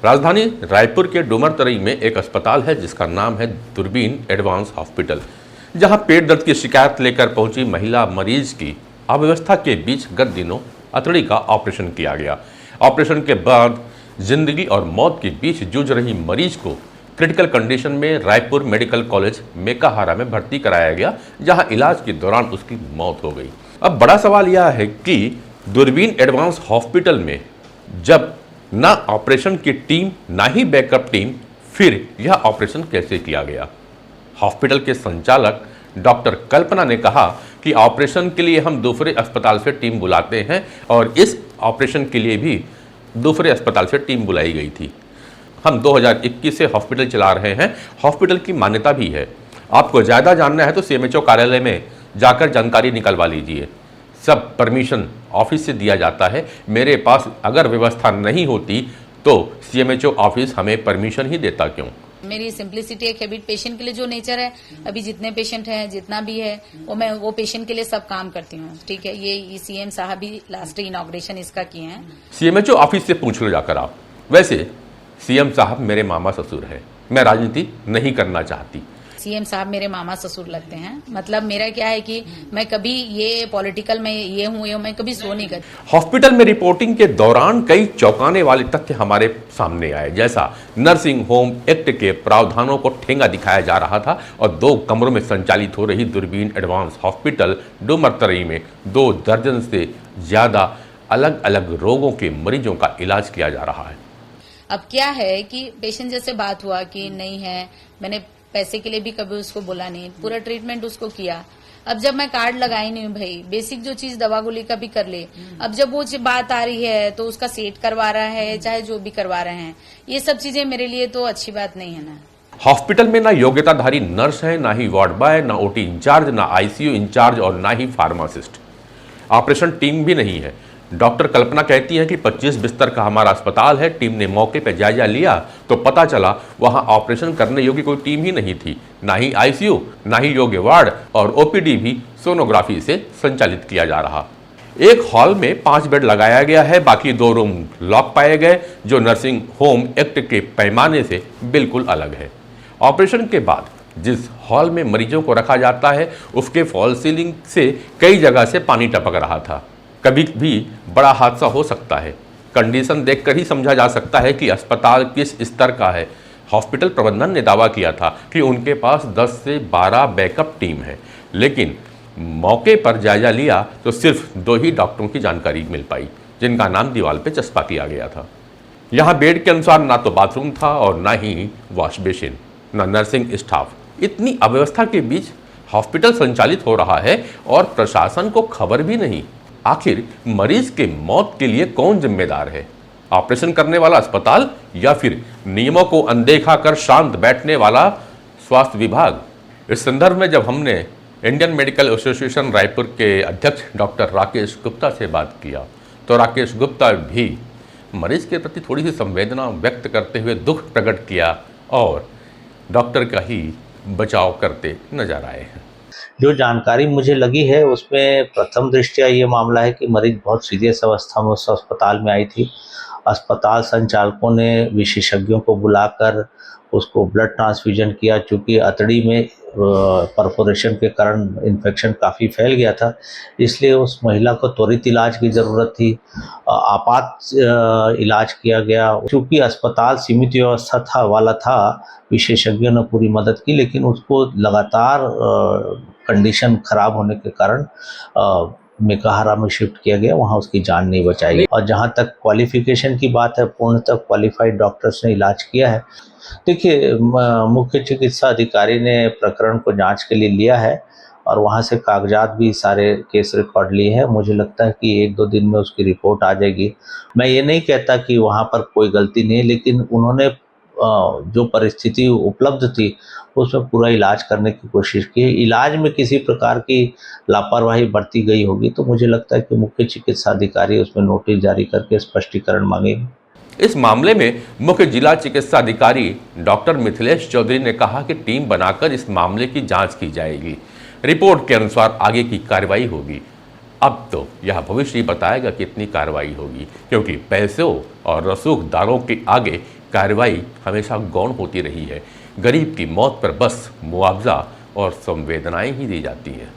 राजधानी रायपुर के डुमरतरई में एक अस्पताल है जिसका नाम है दूरबीन एडवांस हॉस्पिटल, जहां पेट दर्द की शिकायत लेकर पहुंची महिला मरीज की अव्यवस्था के बीच गत दिनों अतड़ी का ऑपरेशन किया गया। ऑपरेशन के बाद जिंदगी और मौत के बीच जूझ रही मरीज को क्रिटिकल कंडीशन में रायपुर मेडिकल कॉलेज मेकाहारा में भर्ती कराया गया, जहां इलाज के दौरान उसकी मौत हो गई। अब बड़ा सवाल यह है कि दूरबीन एडवांस हॉस्पिटल में जब ना ऑपरेशन की टीम ना ही बैकअप टीम, फिर यह ऑपरेशन कैसे किया गया? हॉस्पिटल के संचालक डॉक्टर कल्पना ने कहा कि ऑपरेशन के लिए हम दूसरे अस्पताल से टीम बुलाते हैं और इस ऑपरेशन के लिए भी दूसरे अस्पताल से टीम बुलाई गई थी। हम 2021 से हॉस्पिटल चला रहे हैं, हॉस्पिटल की मान्यता भी है। आपको ज़्यादा जानना है तो सीएमएचओ कार्यालय में जाकर जानकारी निकलवा लीजिए। सब परमिशन ऑफिस से दिया जाता है। मेरे पास अगर व्यवस्था नहीं होती तो सीएमएचओ ऑफिस हमें परमिशन ही देता क्यों? मेरी सिंप्लिसिटी एक हैबिट, पेशेंट के लिए जो नेचर है, अभी जितने पेशेंट हैं, जितना भी है, वो पेशेंट के लिए सब काम करती हूँ। ठीक है, ये सीएम साहब भी लास्ट इनॉग्रेशन इसका किए हैं। सीएमएचओ ऑफिस से पूछ लो जाकर आप। वैसे सीएम साहब मेरे मामा ससुर हैं, मैं राजनीति नहीं करना चाहती। सीएम साहब मेरे मामा ससुर लगते हैं। मतलब मेरा क्या है कि मैं कभी ये पॉलिटिकल में ये हूँ, मैं कभी सो नहीं करती। हॉस्पिटल में रिपोर्टिंग के दौरान कई चौंकाने वाले तथ्य हमारे सामने आए, जैसा नर्सिंग होम एक्ट के प्रावधानों को ठेंगा दिखाया जा रहा था और 2 कमरों में संचालित हो रही दूरबीन एडवांस हॉस्पिटल डुमरतरई में 2 दर्जन से ज्यादा अलग अलग रोगों के मरीजों का इलाज किया जा रहा है। अब क्या है कि पेशेंट जैसे बात हुआ कि नहीं है, मैंने पैसे के लिए भी कभी उसको बोला नहीं, पूरा ट्रीटमेंट उसको किया। अब जब मैं कार्ड लगाई नहीं हूँ भाई, बेसिक जो चीज दवा गोली का भी कर ले, अब जब वो बात आ रही है तो उसका सेट करवा रहा है, चाहे जो भी करवा रहे हैं, ये सब चीजें मेरे लिए तो अच्छी बात नहीं है ना। हॉस्पिटल में ना योग्यताधारी नर्स है, ना ही वार्ड बॉय, ना ओटी इंचार्ज, ना आईसीयू इंचार्ज और ना ही फार्मासिस्ट। ऑपरेशन टीम भी नहीं है। डॉक्टर कल्पना कहती है कि 25 बिस्तर का हमारा अस्पताल है। टीम ने मौके पर जायजा लिया तो पता चला वहां ऑपरेशन करने योग्य कोई टीम ही नहीं थी, ना ही आईसीयू, ना ही योग्य वार्ड, और ओपीडी भी सोनोग्राफी से संचालित किया जा रहा। एक हॉल में 5 बेड लगाया गया है, बाकी 2 रूम लॉक पाए गए, जो नर्सिंग होम एक्ट के पैमाने से बिल्कुल अलग है। ऑपरेशन के बाद जिस हॉल में मरीजों को रखा जाता है उसके फॉल सीलिंग से कई जगह से पानी टपक रहा था। कभी भी बड़ा हादसा हो सकता है। कंडीशन देखकर ही समझा जा सकता है कि अस्पताल किस स्तर का है। हॉस्पिटल प्रबंधन ने दावा किया था कि उनके पास 10 से 12 बैकअप टीम है, लेकिन मौके पर जायजा लिया तो सिर्फ 2 ही डॉक्टरों की जानकारी मिल पाई, जिनका नाम दीवार पर चस्पा किया गया था। यहाँ बेड के अनुसार ना तो बाथरूम था और ना ही वॉश बेसिन, ना नर्सिंग स्टाफ। इतनी अव्यवस्था के बीच हॉस्पिटल संचालित हो रहा है और प्रशासन को खबर भी नहीं। आखिर मरीज के मौत के लिए कौन जिम्मेदार है? ऑपरेशन करने वाला अस्पताल या फिर नियमों को अनदेखा कर शांत बैठने वाला स्वास्थ्य विभाग? इस संदर्भ में जब हमने इंडियन मेडिकल एसोसिएशन रायपुर के अध्यक्ष डॉक्टर राकेश गुप्ता से बात किया तो राकेश गुप्ता भी मरीज के प्रति थोड़ी सी संवेदना व्यक्त करते हुए दुख प्रकट किया और डॉक्टर का ही बचाव करते नजर आए हैं। जो जानकारी मुझे लगी है उसमें प्रथम दृष्टया ये मामला है कि मरीज बहुत सीरियस अवस्था में उस अस्पताल में आई थी। अस्पताल संचालकों ने विशेषज्ञों को बुलाकर उसको ब्लड ट्रांसफ्यूजन किया। चूँकि अतड़ी में परफोरेशन के कारण इन्फेक्शन काफ़ी फैल गया था, इसलिए उस महिला को त्वरित इलाज की ज़रूरत थी। आपात इलाज किया गया। चूँकि अस्पताल सीमित व्यवस्था वाला था, विशेषज्ञों ने पूरी मदद की, लेकिन उसको लगातार कंडीशन खराब होने के कारण मेकाहारा में शिफ्ट किया गया। वहाँ उसकी जान नहीं बचाई गई। और जहाँ तक क्वालिफिकेशन की बात है, पूर्णतः क्वालिफाइड डॉक्टर्स ने इलाज किया है। देखिए, मुख्य चिकित्सा अधिकारी ने प्रकरण को जांच के लिए लिया है और वहाँ से कागजात भी सारे केस रिकॉर्ड लिए हैं। मुझे लगता है कि 1-2 दिन में उसकी रिपोर्ट आ जाएगी। मैं ये नहीं कहता कि वहाँ पर कोई गलती नहीं है, लेकिन उन्होंने जो परिस्थिति उपलब्ध थी उसमें पूरा इलाज करने की कोशिश की। इलाज में किसी प्रकार की लापरवाही बरती गई होगी तो मुझे लगता है कि मुख्य चिकित्सा अधिकारी उसमें नोटिस जारी करके स्पष्टीकरण मांगेंगे। इस मामले में मुख्य जिला चिकित्सा अधिकारी डॉक्टर मिथिलेश चौधरी ने कहा कि टीम बनाकर इस मामले की जांच की जाएगी। रिपोर्ट के अनुसार आगे की कार्रवाई होगी। अब तो यह भविष्य ही बताएगा कितनी कार्रवाई होगी, क्योंकि पैसों और रसूखदारों के आगे कार्रवाई हमेशा गौण होती रही है। गरीब की मौत पर बस मुआवजा और संवेदनाएं ही दी जाती हैं।